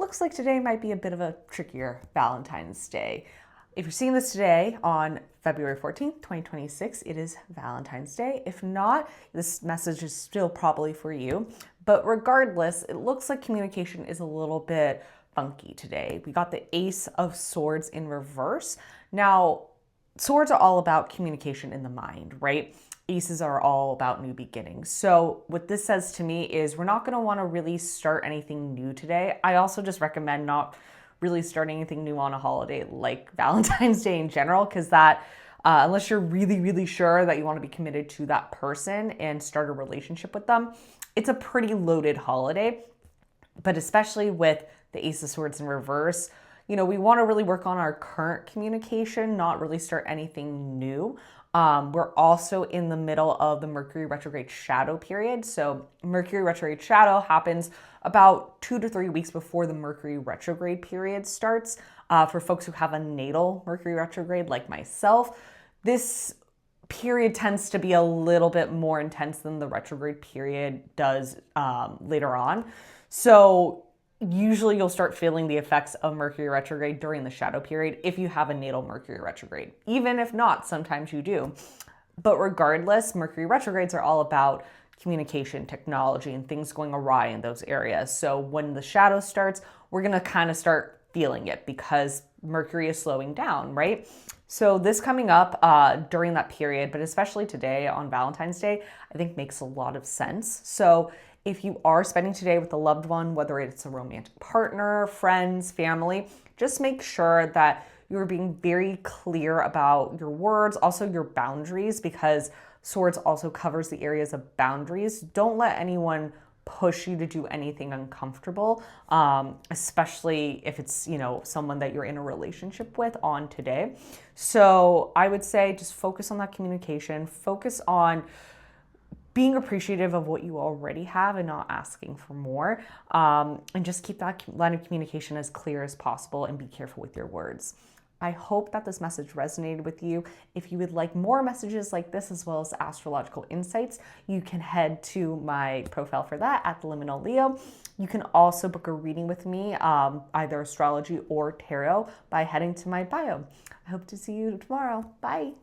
looks like today might be a bit of a trickier Valentine's Day. If you're seeing this today on February 14th, 2026, it is Valentine's Day. If not, this message is still probably for you. But regardless, it looks like communication is a little bit funky today. We got the Ace of Swords in reverse. Now, swords are all about communication in the mind, right? Aces are all about new beginnings. So what this says to me is we're not going to want to really start anything new today. I also just recommend not really starting anything new on a holiday like Valentine's Day in general, because that unless you're really, really sure that you want to be committed to that person and start a relationship with them, it's a pretty loaded holiday. But especially with the Ace of Swords in reverse, we want to really work on our current communication, not really start anything new. We're also in the middle of the Mercury retrograde shadow period. So Mercury retrograde shadow happens about 2 to 3 weeks before the Mercury retrograde period starts. For folks who have a natal Mercury retrograde like myself, this period tends to be a little bit more intense than the retrograde period does later on. So usually you'll start feeling the effects of Mercury retrograde during the shadow period if you have a natal Mercury retrograde. Even if not, sometimes you do. But regardless, Mercury retrogrades are all about communication, technology, and things going awry in those areas. So when the shadow starts, we're going to kind of start feeling it because Mercury is slowing down, right? So this coming up during that period, but especially today on Valentine's Day, I think makes a lot of sense. So if you are spending today with a loved one, whether it's a romantic partner, friends, family, just make sure that you're being very clear about your words, also your boundaries, because swords also covers the areas of boundaries. Don't let anyone push you to do anything uncomfortable, especially if it's, someone that you're in a relationship with on today. So I would say just focus on that communication, focus on being appreciative of what you already have and not asking for more, and just keep that line of communication as clear as possible and be careful with your words. I hope that this message resonated with you. If you would like more messages like this, as well as astrological insights, you can head to my profile for that at the Liminal Leo. You can also book a reading with me, either astrology or tarot, by heading to my bio. I hope to see you tomorrow. Bye.